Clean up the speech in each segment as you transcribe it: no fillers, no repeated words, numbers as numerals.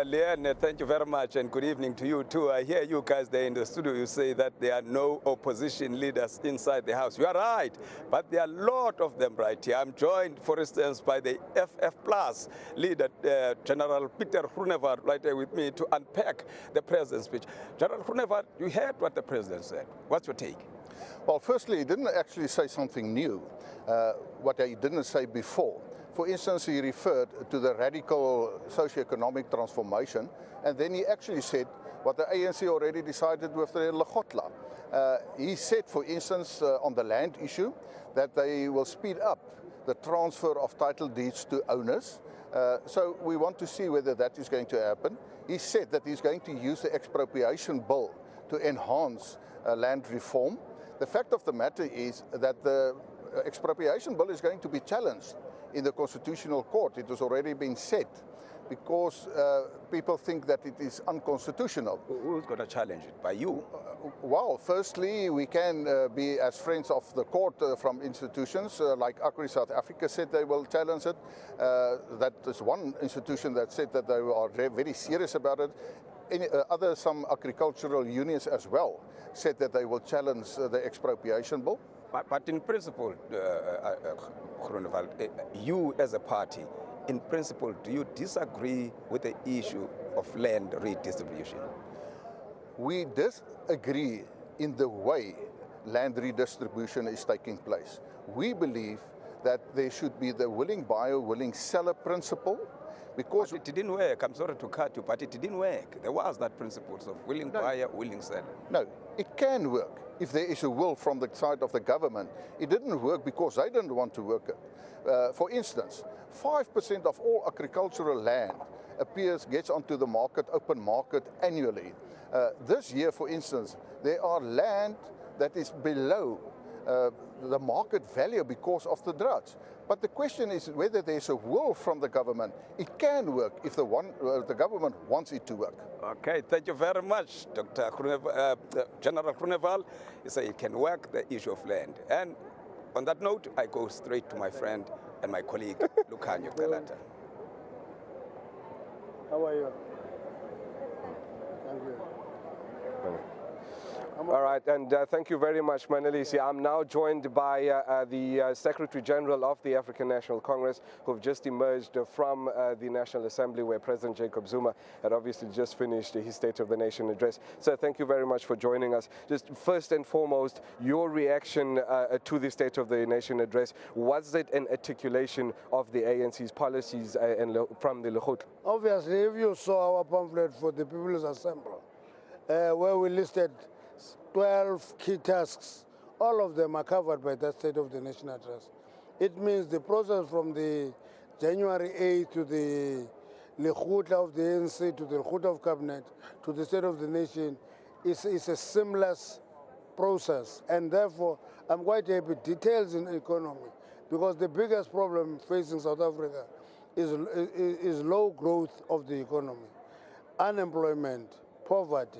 Leanne, thank you very much, and good evening to you too. I hear you guys there in the studio, you say that there are no opposition leaders inside the House. You are right, but there are a lot of them right here. I'm joined, for instance, by the FF Plus leader, General Peter Groenewald, right there with me to unpack the president's speech. General Groenewald, you heard what the president said. What's your take? Well, firstly, he didn't actually say something new, what he didn't say before. For instance, he referred to the radical socio-economic transformation, and then he actually said what the ANC already decided with the Lekgotla. He said, for instance, on the land issue, that they will speed up the transfer of title deeds to owners. So we want to see whether that is going to happen. He said that he's going to use the expropriation bill to enhance land reform. The fact of the matter is that the expropriation bill is going to be challenged in the Constitutional Court. It has already been said, because people think that it is unconstitutional. Who's going to challenge it? By you? Well, firstly, we can be as friends of the court from institutions like ACRI South Africa said they will challenge it. That is one institution that said that they are very serious about it. Some agricultural unions as well said that they will challenge the expropriation bill. But in principle, Groenewald, you as a party, in principle, do you disagree with the issue of land redistribution? We disagree in the way land redistribution is taking place. We believe that there should be the willing buyer, willing seller principle. Because but it didn't work. I'm sorry to cut you, but it didn't work. There was that principle of willing buyer, willing seller. No, it can work if there is a will from the side of the government. It didn't work because they didn't want to work it. For instance, 5% of all agricultural land gets onto the market, open market annually. This year, for instance, there are land that is below the market value because of the droughts. But the question is whether there's a will from the government. It can work if the government wants it to work. Okay, thank you very much, Dr. General Groenewald. You say it can work, the issue of land. And on that note, I go straight to my friend and my colleague, Lukhanyo Kalata. How are you? Thank you. All right, and thank you very much, Manalisi. I'm now joined by the Secretary General of the African National Congress, who've just emerged from the National Assembly, where President Jacob Zuma had obviously just finished his State of the Nation address. So thank you very much for joining us. Just first and foremost, your reaction to the State of the Nation address. Was it an articulation of the ANC's policies from the Lekgotla? Obviously, if you saw our pamphlet for the People's Assembly, where we listed 12 key tasks, all of them are covered by that State of the Nation address. It means the process from the January 8th to the Lekgotla of the ANC, to the Lekgotla of Cabinet, to the State of the Nation is a seamless process. And therefore, I'm quite happy details in economy, because the biggest problem facing South Africa is low growth of the economy, unemployment, poverty.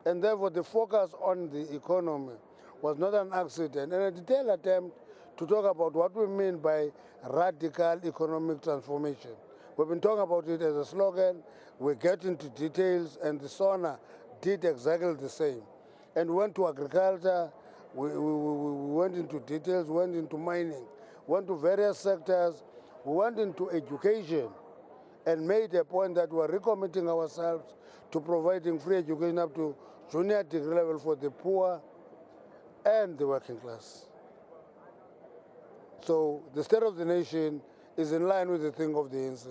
And therefore, the focus on the economy was not an accident, and a detailed attempt to talk about what we mean by radical economic transformation. We've been talking about it as a slogan. We get into details, and the SONA did exactly the same. And went to agriculture, we went into details, went into mining, went to various sectors, we went into education, and made a point that we're recommitting ourselves to providing free education up to junior degree level for the poor and the working class. So the State of the Nation is in line with the thing of the ANC.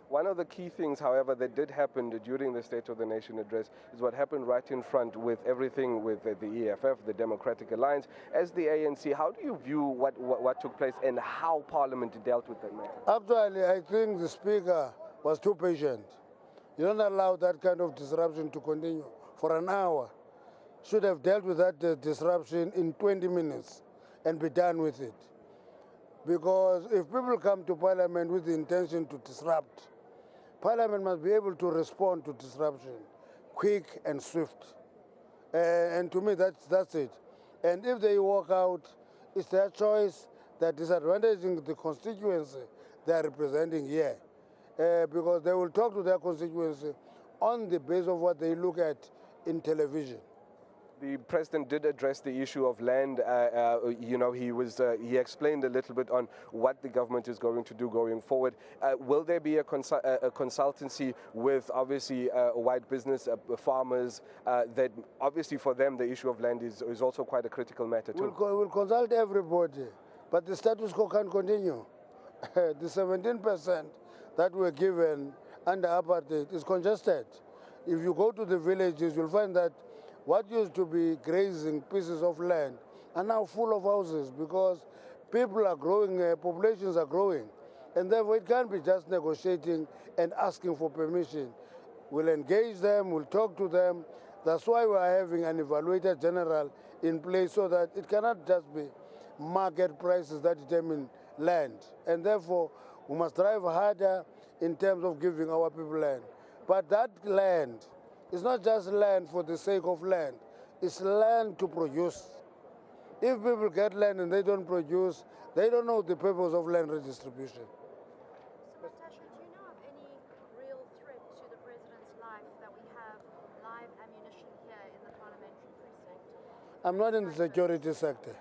One of the key things, however, that did happen during the State of the Nation address is what happened right in front with everything with the EFF, the Democratic Alliance. As the ANC, how do you view what took place and how Parliament dealt with that matter? Actually, I think the Speaker was too patient. You don't allow that kind of disruption to continue for an hour. Should have dealt with that disruption in 20 minutes and be done with it. Because if people come to Parliament with the intention to disrupt, Parliament must be able to respond to disruption, quick and swift. And to me, that's it. And if they walk out, it's their choice. They're disadvantaging the constituency they are representing here. because they will talk to their constituency on the basis of what they look at in television. The president did address the issue of land. He explained a little bit on what the government is going to do going forward. Will there be a consultancy with obviously white business, farmers, that obviously for them the issue of land is also quite a critical matter too? We'll consult everybody, but the status quo can't continue. The 17% that were given under apartheid is congested. If you go to the villages, you'll find that what used to be grazing pieces of land are now full of houses because people are growing, populations are growing. And therefore it can't be just negotiating and asking for permission. We'll engage them, we'll talk to them. That's why we are having an evaluator general in place so that it cannot just be market prices that determine land. And therefore we must drive harder in terms of giving our people land. But that land, it's not just land for the sake of land. It's land to produce. If people get land and they don't produce, they don't know the purpose of land redistribution. So, Natasha, do you know of any real threat to the president's life that we have live ammunition here in the parliamentary precinct? I'm not in the security sector.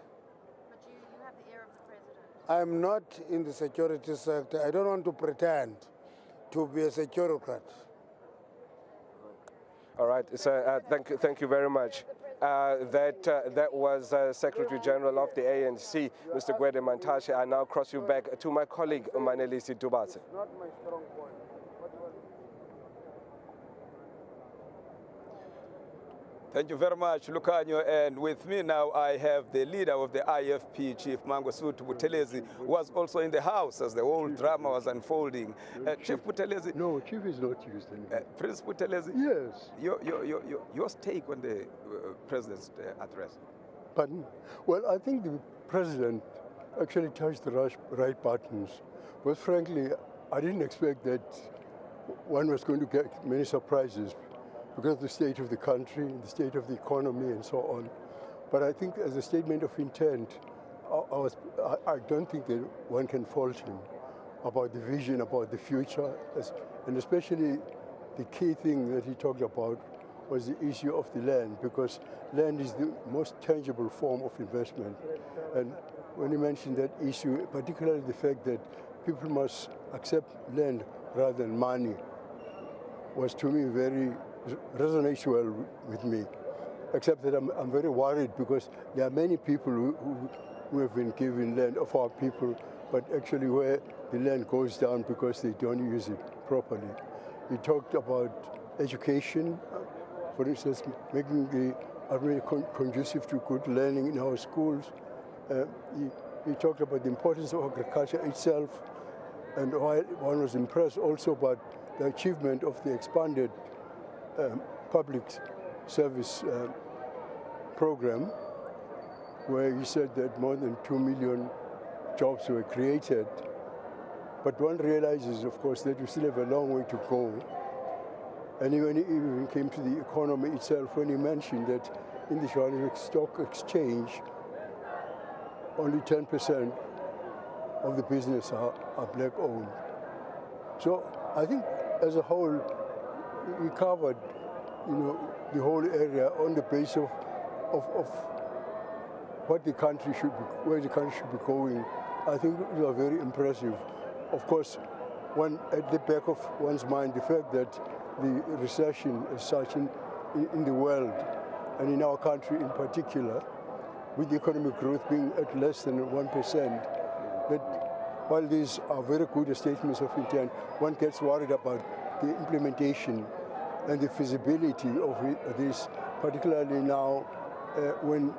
But you have the ear of the president. I'm not in the security sector. I don't want to pretend to be a securocrat. All right, so thank you very much. That was Secretary General of the ANC, Mr. Gwede Mantashe. I now cross you back to my colleague, Manelisi Dubatse. Not my strong point. Thank you very much, Lucanio. And with me now, I have the leader of the IFP, Chief Mangosuthu Buthelezi, who was also in the house as the whole drama was unfolding. Chief Buthelezi. No, Chief is not used anymore. Prince Buthelezi. Yes. Your take on the president's address? Pardon? Well, I think the president actually touched the right buttons. But frankly, I didn't expect that one was going to get many surprises, because of the state of the country, the state of the economy, and so on. But I think as a statement of intent, I don't think that one can fault him about the vision, about the future, and especially the key thing that he talked about was the issue of the land, because land is the most tangible form of investment. And when he mentioned that issue, particularly the fact that people must accept land rather than money, was to me resonates well with me, except that I'm very worried because there are many people who have been given land of our people, but actually where the land goes down because they don't use it properly. He talked about education, for instance, making the area conducive to good learning in our schools. He talked about the importance of agriculture itself, and while one was impressed also by the achievement of the expanded public service program, where he said that more than 2 million jobs were created. But one realizes, of course, that we still have a long way to go. And when he even came to the economy itself, when he mentioned that in the Johannesburg Stock Exchange, only 10% of the business are black-owned. So I think as a whole, we covered, the whole area on the basis of what the country should be, where the country should be going. I think it was very impressive. Of course, at the back of one's mind, the fact that the recession as such in the world and in our country in particular, with the economic growth being at less than 1%, that while these are very good statements of intent, one gets worried about the implementation and the feasibility of this, particularly now when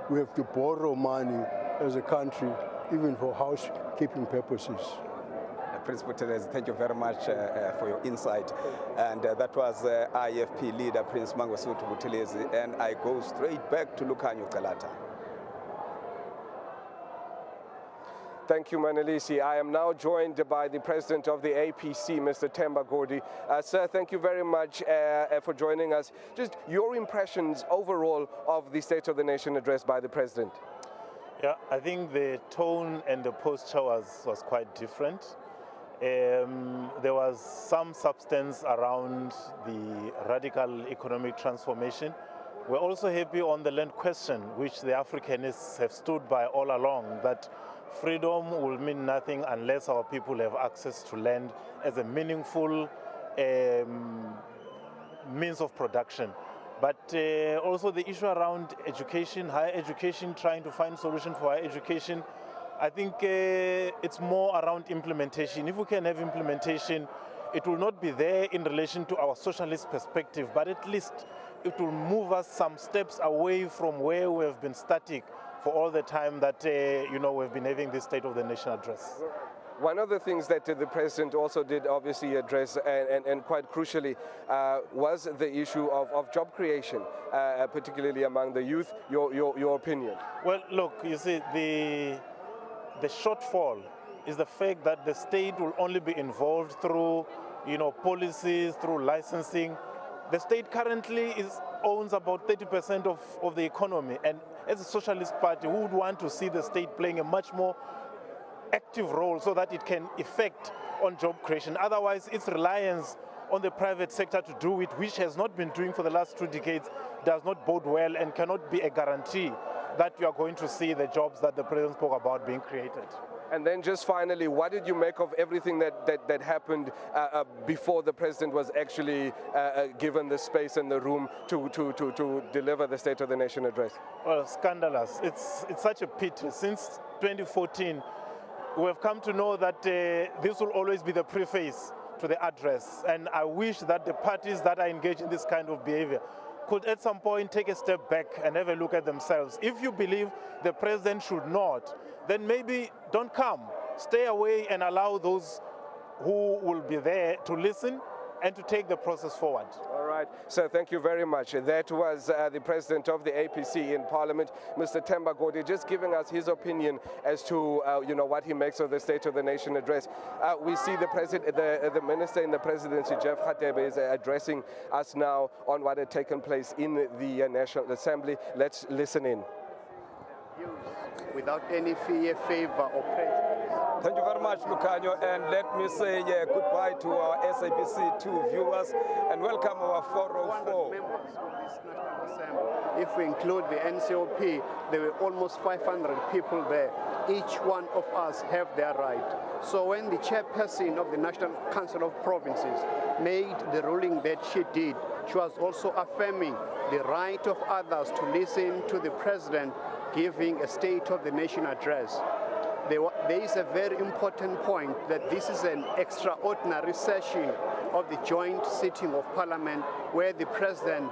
we have to borrow money as a country, even for housekeeping purposes. Prince Buthelezi, thank you very much for your insight. And that was IFP leader, Prince Mangosuthu Buthelezi. And I go straight back to Lucanio Galata. Thank you, Manelisi. I am now joined by the president of the APC, Mr. Themba Godi. Sir, thank you very much for joining us. Just your impressions overall of the State of the Nation address by the president. Yeah, I think the tone and the posture was quite different. There was some substance around the radical economic transformation. We're also happy on the land question, which the Africanists have stood by all along, that freedom will mean nothing unless our people have access to land as a meaningful means of production. But also the issue around education, higher education, trying to find solutions for higher education. I think it's more around implementation. If we can have implementation, it will not be there in relation to our socialist perspective, but at least it will move us some steps away from where we have been static for all the time that we've been having this State of the Nation address. One of the things that the president also did obviously address, and quite crucially, was the issue of job creation, particularly among the youth. Your opinion? Well, look, you see, the shortfall is the fact that the state will only be involved through, policies, through licensing. The state currently owns about 30% of the economy, and as a socialist party, we would want to see the state playing a much more active role so that it can effect on job creation. Otherwise, its reliance on the private sector to do it, which has not been doing for the last 2 decades, does not bode well and cannot be a guarantee that you are going to see the jobs that the president spoke about being created. And then just finally, what did you make of everything that happened before the president was actually given the space and the room to deliver the State of the Nation address? Well, scandalous. It's such a pity. Since 2014, we have come to know that this will always be the preface to the address. And I wish that the parties that are engaged in this kind of behavior could at some point take a step back and have a look at themselves. If you believe the president should not, then maybe don't come. Stay away and allow those who will be there to listen and to take the process forward. All right, so thank you very much. That was the president of the APC in Parliament, Mr. Themba Godi, just giving us his opinion as to what he makes of the State of the Nation address. We see the minister in the presidency, Jeff Radebe, is addressing us now on what had taken place in the National Assembly. Let's listen in. Without any fear, favor, or prejudice. Thank you very much, Lucanio, and let me say goodbye to our SABC 2 viewers and welcome our 404 members of this National Assembly. If we include the NCOP, there were almost 500 people there. Each one of us have their right. So when the chairperson of the National Council of Provinces made the ruling that she did, she was also affirming the right of others to listen to the president giving a State of the Nation address. There is a very important point that this is an extraordinary session of the joint sitting of Parliament where the President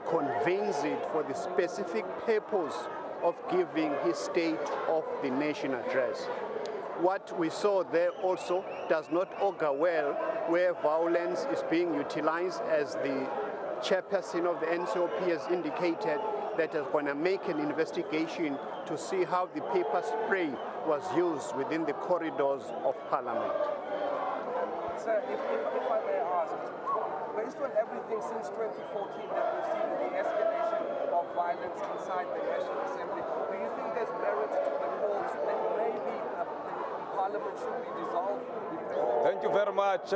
convenes it for the specific purpose of giving his State of the Nation address. What we saw there also does not augur well, where violence is being utilized, as the chairperson of the NCOP has indicated that is going to make an investigation to see how the paper spray was used within the corridors of Parliament. Sir, if I may ask, based on everything since 2014 that we've seen the escalation of violence inside the National Assembly, do you think there's merit to the calls that maybe Parliament should be dissolved? Thank you very much,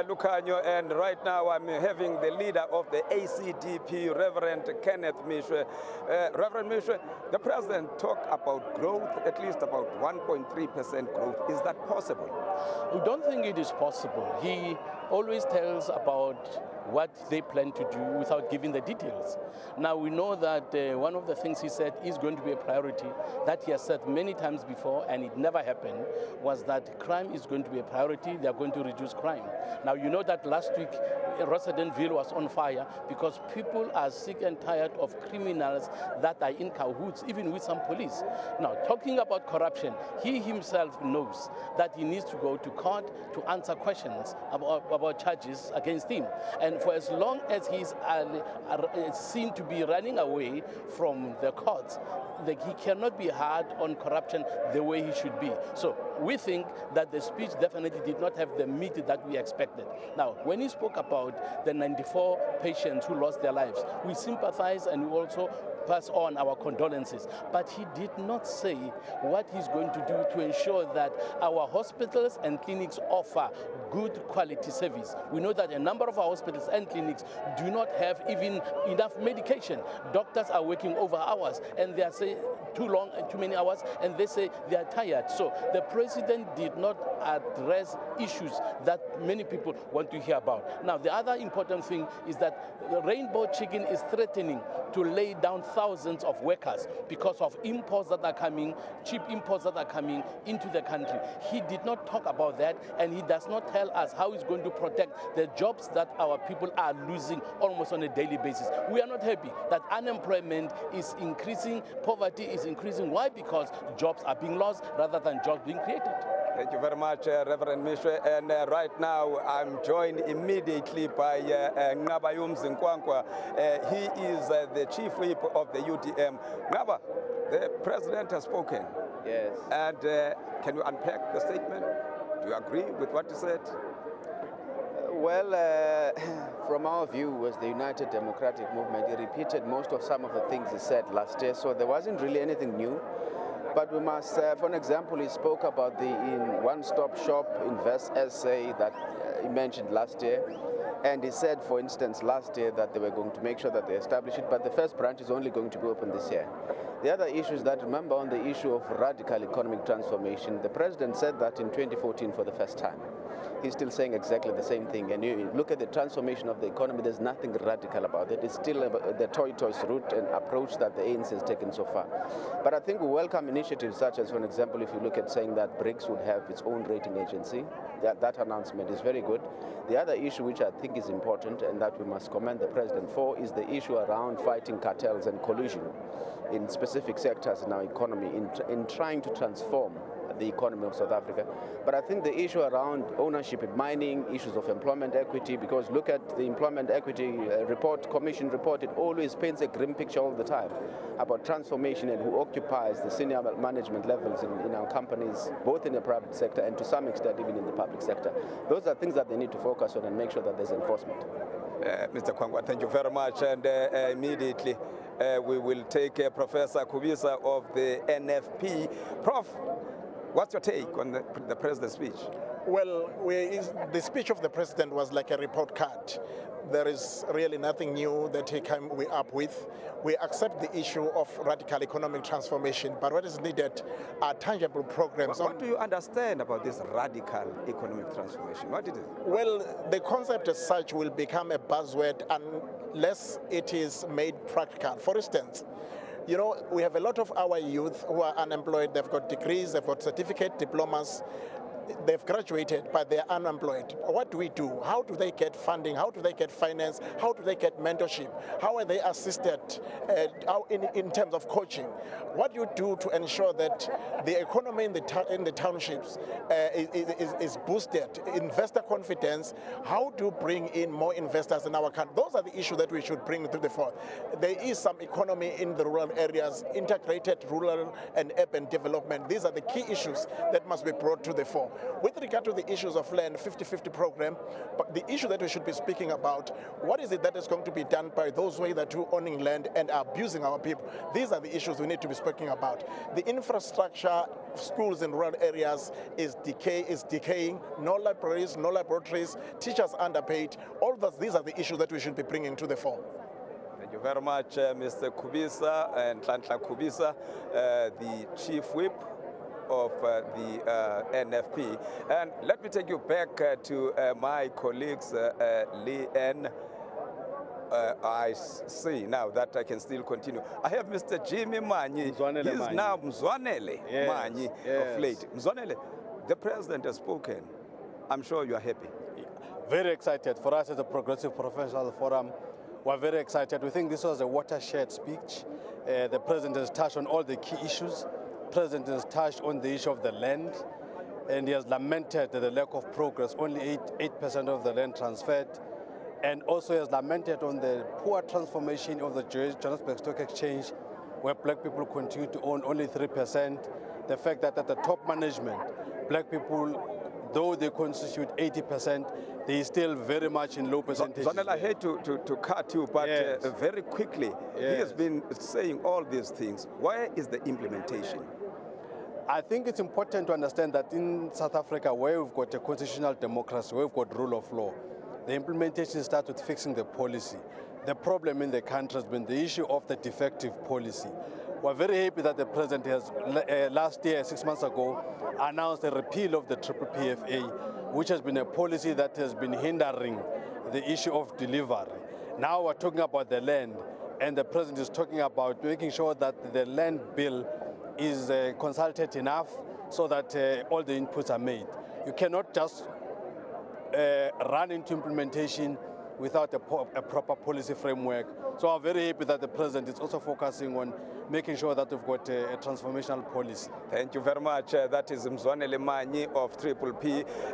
Lucanio. And right now I'm having the leader of the ACDP, Reverend Kenneth Mishwe. Reverend Mishwe, the president talked about growth, at least about 1.3% growth. Is that possible? We don't think it is possible. He always tells about what they plan to do without giving the details. Now we know that one of the things he said is going to be a priority that he has said many times before, and it never happened, was that crime is going to be a priority. They are going to reduce crime. Now you know that last week Rosidenville was on fire because people are sick and tired of criminals that are in cahoots, even with some police. Now talking about corruption, he himself knows that he needs to go to court to answer questions about charges against him. And for as long as he's seen to be running away from the courts, he cannot be hard on corruption the way he should be. So we think that the speech definitely did not have the meat that we expected. Now, when he spoke about the 94 patients who lost their lives, we sympathize and we also pass on our condolences. But he did not say what he's going to do to ensure that our hospitals and clinics offer good quality service. We know that a number of our hospitals and clinics do not have even enough medication. Doctors are working over hours and they are saying too many hours, and they say they are tired. So the president did not address issues that many people want to hear about. Now, the other important thing is that the Rainbow Chicken is threatening to lay down thousands of workers because of imports that are coming, cheap imports that are coming into the country. He did not talk about that, and he does not tell us how he's going to protect the jobs that our people are losing almost on a daily basis. We are not happy that unemployment is increasing, poverty is increasing. Why? Because jobs are being lost rather than jobs being created. Thank you very much, Reverend Mishwe. And right now, I'm joined immediately by Ngabayum Zinkwankwa. He is the chief whip of the UTM. Ngaba, the president has spoken. Yes. And can you unpack the statement? Do you agree with what he said? Well, from our view as the United Democratic Movement, he repeated most of some of the things he said last year, so there wasn't really anything new. But we must, for an example, he spoke about the one-stop shop Invest SA that he mentioned last year. And he said, for instance, last year that they were going to make sure that they establish it, but the first branch is only going to be open this year. The other issue is that, remember, on the issue of radical economic transformation, the president said that in 2014 for the first time. He's still saying exactly the same thing. And you look at the transformation of the economy, there's nothing radical about it. It's still the toy-toys route and approach that the ANC has taken so far. But I think we welcome initiatives such as, for example, if you look at saying that BRICS would have its own rating agency, that announcement is very good. The other issue which I think is important and that we must commend the president for is the issue around fighting cartels and collusion in specific sectors in our economy in trying to transform the economy of South Africa. But I think the issue around ownership in mining, issues of employment equity, because look at the employment equity commission report, it always paints a grim picture all the time about transformation and who occupies the senior management levels in our companies, both in the private sector and to some extent even in the public sector. Those are things that they need to focus on and make sure that there's enforcement. Mr. Kwangwa, thank you very much. And immediately we will take Professor Kubisa of the NFP. Prof, what's your take on the president's speech? Well, the speech of the president was like a report card. There is really nothing new that he came up with. We accept the issue of radical economic transformation, but what is needed are tangible programs. What do you understand about this radical economic transformation? What is it? Well, the concept as such will become a buzzword unless it is made practical. For instance, you know, we have a lot of our youth who are unemployed. They've got degrees, they've got certificate, diplomas. They've graduated, but they're unemployed. What do we do? How do they get funding? How do they get finance? How do they get mentorship? How are they assisted in terms of coaching? What do you do to ensure that the economy in the townships is boosted? Investor confidence. How to bring in more investors in our country? Those are the issues that we should bring to the fore. There is some economy in the rural areas, integrated rural and urban development. These are the key issues that must be brought to the fore. With regard to the issues of land, 50-50 program, but the issue that we should be speaking about, what is it that is going to be done by those who are owning land and are abusing our people? These are the issues we need to be speaking about. The infrastructure, schools in rural areas is decaying, no libraries, no laboratories, teachers underpaid. All these are the issues that we should be bringing to the fore. Thank you very much, Mr. Kubisa and Nhlanhla Kubisa, the chief whip of the NFP. And let me take you back to my colleagues, Lee N. I see now that I can still continue. I have Mr. Jimmy Manyi. He's now Mzwanele Manyi of late. Mzwanele, the president has spoken. I'm sure you are happy. Very excited. For us as a Progressive Professional Forum, we're very excited. We think this was a watershed speech. The president has touched on all the key issues. President has touched on the issue of the land, and he has lamented the lack of progress, only 8% of the land transferred, and also has lamented on the poor transformation of the Johannesburg Stock Exchange, where black people continue to own only 3%, the fact that at the top management, black people though they constitute 80%, they still very much in low percentages. Zonel, I hate to cut you, but Yes. very quickly, he has been saying all these things. Where is the implementation? I think it's important to understand that in South Africa, where we've got a constitutional democracy, where we've got rule of law, the implementation starts with fixing the policy. The problem in the country has been the issue of the defective policy. We're very happy that the president has, last year, 6 months ago, announced a repeal of the triple PFA, which has been a policy that has been hindering the issue of delivery. Now we're talking about the land, and the president is talking about making sure that the land bill is consulted enough so that all the inputs are made. You cannot just run into implementation without a proper policy framework. So I'm very happy that the president is also focusing on making sure that we've got a transformational policy. Thank you very much. That is Mzwanele Manyi of Triple P.